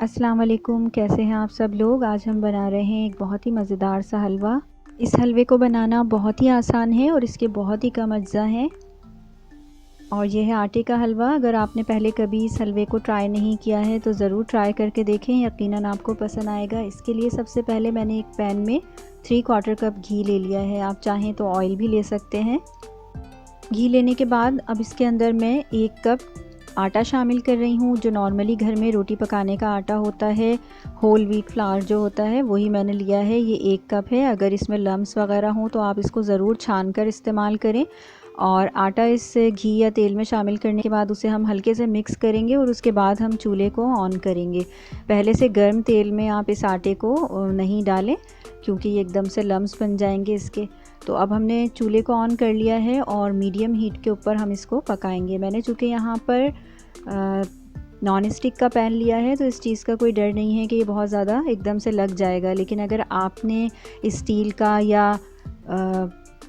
अस्सलाम वालेकुम, कैसे हैं आप सब लोग। आज हम बना रहे हैं एक बहुत ही मज़ेदार सा हलवा। इस हलवे को बनाना बहुत ही आसान है और इसके बहुत ही कम अज्जा हैं। और यह है आटे का हलवा। अगर आपने पहले कभी इस हलवे को ट्राई नहीं किया है तो ज़रूर ट्राई करके देखें, यकीनन आपको पसंद आएगा। इसके लिए सबसे पहले मैंने एक पैन में 3/4 कप घी ले लिया है। आप चाहें तो ऑयल भी ले सकते हैं। घी लेने के बाद अब इसके अंदर मैं 1 कप आटा शामिल कर रही हूँ, जो नॉर्मली घर में रोटी पकाने का आटा होता है। होल व्हीट फ्लावर जो होता है वही मैंने लिया है। ये 1 कप है। अगर इसमें लम्स वगैरह हों तो आप इसको ज़रूर छान कर इस्तेमाल करें। और आटा इस घी या तेल में शामिल करने के बाद उसे हम हल्के से मिक्स करेंगे और उसके बाद हम चूल्हे को ऑन करेंगे। पहले से गर्म तेल में आप इस आटे को नहीं डालें, क्योंकि ये एकदम से लम्स बन जाएंगे इसके। तो अब हमने चूल्हे को ऑन कर लिया है और मीडियम हीट के ऊपर हम इसको पकाएंगे। मैंने चूँकि यहाँ पर नॉन स्टिक का पैन लिया है तो इस चीज़ का कोई डर नहीं है कि ये बहुत ज़्यादा एकदम से लग जाएगा। लेकिन अगर आपने स्टील का या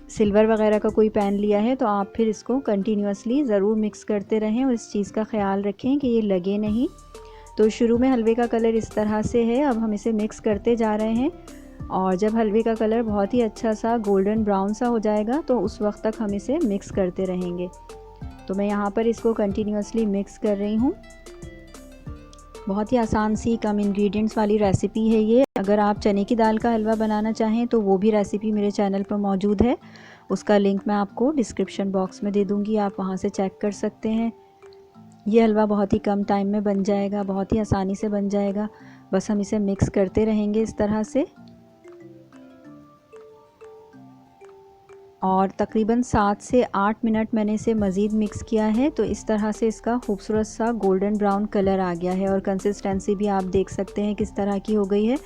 सिल्वर वगैरह का कोई पैन लिया है तो आप फिर इसको कंटिन्यूसली ज़रूर मिक्स करते रहें और इस चीज़ का ख्याल रखें कि ये लगे नहीं। तो शुरू में हलवे का कलर इस तरह से है। अब हम इसे मिक्स करते जा रहे हैं और जब हलवे का कलर बहुत ही अच्छा सा गोल्डन ब्राउन सा हो जाएगा तो उस वक्त तक हम इसे मिक्स करते रहेंगे। तो मैं यहाँ पर इसको कंटिन्यूसली मिक्स कर रही हूँ। बहुत ही आसान सी कम इंग्रेडिएंट्स वाली रेसिपी है ये। अगर आप चने की दाल का हलवा बनाना चाहें तो वो भी रेसिपी मेरे चैनल पर मौजूद है। उसका लिंक मैं आपको डिस्क्रिप्शन बॉक्स में दे दूँगी, आप वहाँ से चेक कर सकते हैं। ये हलवा बहुत ही कम टाइम में बन जाएगा, बहुत ही आसानी से बन जाएगा। बस हम इसे मिक्स करते रहेंगे इस तरह से और तकरीबन 7 से 8 मिनट मैंने इसे मज़ीद मिक्स किया है। तो इस तरह से इसका खूबसूरत सा गोल्डन ब्राउन कलर आ गया है और कंसिस्टेंसी भी आप देख सकते हैं किस तरह की हो गई है।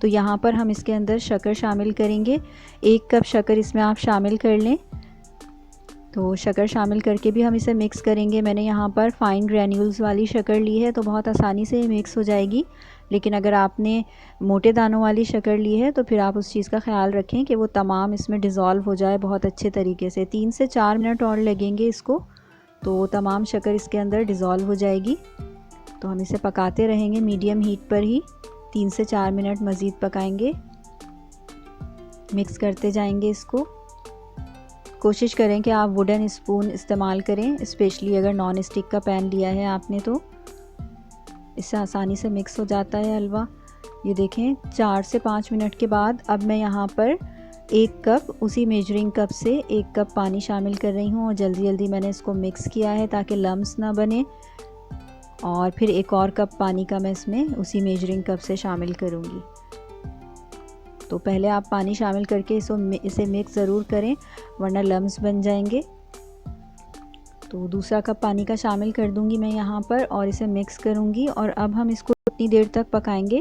तो यहाँ पर हम इसके अंदर शक्कर शामिल करेंगे। 1 कप शक्कर इसमें आप शामिल कर लें। तो शक्कर शामिल करके भी हम इसे मिक्स करेंगे। मैंने यहाँ पर फ़ाइन ग्रैन्यूल्स वाली शक्कर ली है तो बहुत आसानी से मिक्स हो जाएगी। लेकिन अगर आपने मोटे दानों वाली शक्कर ली है तो फिर आप उस चीज़ का ख्याल रखें कि वो तमाम इसमें डिज़ोल्व हो जाए बहुत अच्छे तरीके से। 3 से 4 मिनट और लगेंगे इसको, तो तमाम शक्कर इसके अंदर डिज़ोल्व हो जाएगी। तो हम इसे पकाते रहेंगे मीडियम हीट पर ही। 3 से 4 मिनट मज़ीद पकाएंगे, मिक्स करते जाएंगे इसको। कोशिश करें कि आप वुडन स्पून इस्तेमाल करें, स्पेशली अगर नॉन स्टिक का पैन लिया है आपने तो इससे आसानी से मिक्स हो जाता है हलवा। ये देखें 4 से 5 मिनट के बाद अब मैं यहाँ पर 1 कप उसी मेजरिंग कप से 1 कप पानी शामिल कर रही हूँ और जल्दी जल्दी मैंने इसको मिक्स किया है ताकि लम्स ना बने। और फिर 1 और कप पानी का मैं इसमें उसी मेजरिंग कप से शामिल करूँगी। तो पहले आप पानी शामिल करके इसे मिक्स ज़रूर करें, वरना लम्स बन जाएंगे। तो दूसरा कप पानी का शामिल कर दूंगी मैं यहाँ पर और इसे मिक्स करूँगी। और अब हम इसको उतनी देर तक पकाएंगे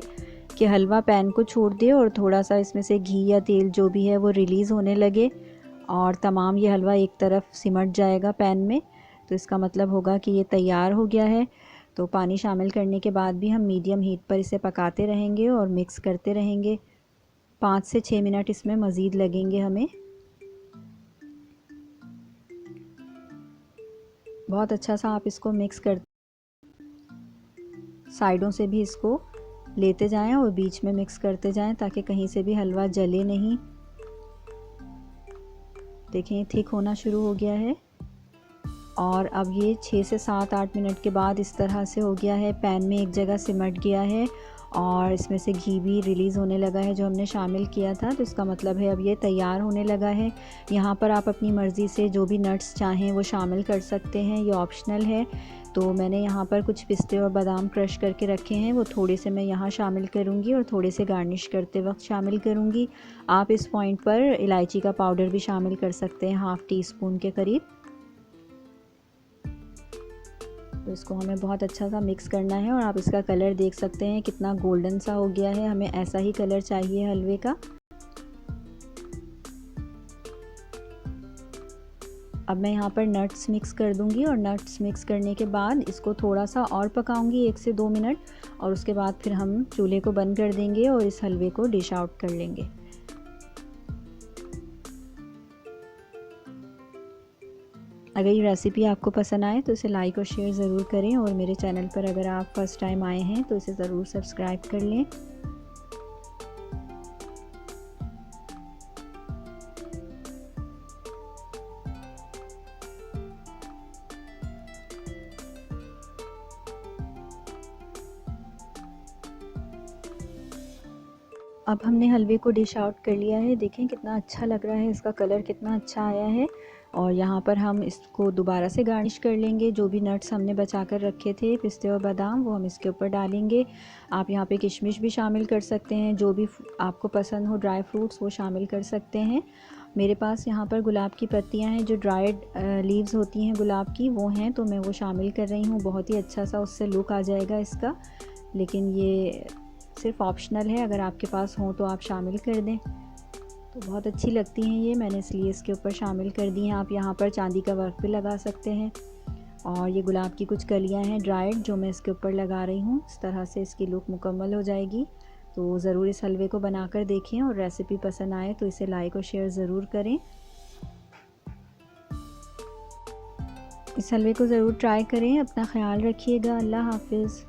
कि हलवा पैन को छोड़ दे और थोड़ा सा इसमें से घी या तेल जो भी है वो रिलीज़ होने लगे और तमाम ये हलवा एक तरफ सिमट जाएगा पैन में। तो इसका मतलब होगा कि ये तैयार हो गया है। तो पानी शामिल करने के बाद भी हम मीडियम हीट पर इसे पकाते रहेंगे और मिक्स करते रहेंगे। 5 से 6 मिनट इसमें मज़ीद लगेंगे हमें। बहुत अच्छा सा आप इसको मिक्स कर साइडों से भी इसको लेते जाएं और बीच में मिक्स करते जाएं ताकि कहीं से भी हलवा जले नहीं। देखें थिक होना शुरू हो गया है और अब ये 6 से 7-8 मिनट के बाद इस तरह से हो गया है। पैन में एक जगह सिमट गया है और इसमें से घी भी रिलीज़ होने लगा है जो हमने शामिल किया था। तो इसका मतलब है अब ये तैयार होने लगा है। यहाँ पर आप अपनी मर्ज़ी से जो भी नट्स चाहें वो शामिल कर सकते हैं, ये ऑप्शनल है। तो मैंने यहाँ पर कुछ पिस्ते और बादाम क्रश करके रखे हैं, वो थोड़े से मैं यहाँ शामिल करूँगी और थोड़े से गार्निश करते वक्त शामिल करूँगी। आप इस पॉइंट पर इलायची का पाउडर भी शामिल कर सकते हैं, ½ टीस्पून के करीब। तो इसको हमें बहुत अच्छा सा मिक्स करना है और आप इसका कलर देख सकते हैं कितना गोल्डन सा हो गया है। हमें ऐसा ही कलर चाहिए हलवे का। अब मैं यहाँ पर नट्स मिक्स कर दूँगी और नट्स मिक्स करने के बाद इसको थोड़ा सा और पकाऊंगी 1 से 2 मिनट और उसके बाद फिर हम चूल्हे को बंद कर देंगे और इस हलवे को डिश आउट कर लेंगे। अगर ये रेसिपी आपको पसंद आए तो इसे लाइक और शेयर ज़रूर करें, और मेरे चैनल पर अगर आप फर्स्ट टाइम आए हैं तो इसे ज़रूर सब्सक्राइब कर लें। अब हमने हलवे को डिश आउट कर लिया है। देखें कितना अच्छा लग रहा है, इसका कलर कितना अच्छा आया है। और यहाँ पर हम इसको दोबारा से गार्निश कर लेंगे। जो भी नट्स हमने बचा कर रखे थे, पिस्ते और बादाम, वो हम इसके ऊपर डालेंगे। आप यहाँ पे किशमिश भी शामिल कर सकते हैं, जो भी आपको पसंद हो ड्राई फ्रूट्स वो शामिल कर सकते हैं। मेरे पास यहाँ पर गुलाब की पत्तियाँ हैं, जो ड्राइड लीव्स होती हैं गुलाब की, वो हैं, तो मैं वो शामिल कर रही हूँ। बहुत ही अच्छा सा उससे लुक आ जाएगा इसका, लेकिन ये सिर्फ ऑप्शनल है, अगर आपके पास हो तो आप शामिल कर दें। तो बहुत अच्छी लगती हैं ये, मैंने इसलिए इसके ऊपर शामिल कर दी हैं। आप यहाँ पर चांदी का वर्क भी लगा सकते हैं। और ये गुलाब की कुछ कलियाँ हैं ड्राइड, जो मैं इसके ऊपर लगा रही हूँ। इस तरह से इसकी लुक मुकम्मल हो जाएगी। तो ज़रूर इस हलवे को बनाकर देखें, और रेसिपी पसंद आए तो इसे लाइक और शेयर ज़रूर करें। इस हलवे को ज़रूर ट्राई करें। अपना ख्याल रखिएगा। अल्लाह हाफिज़।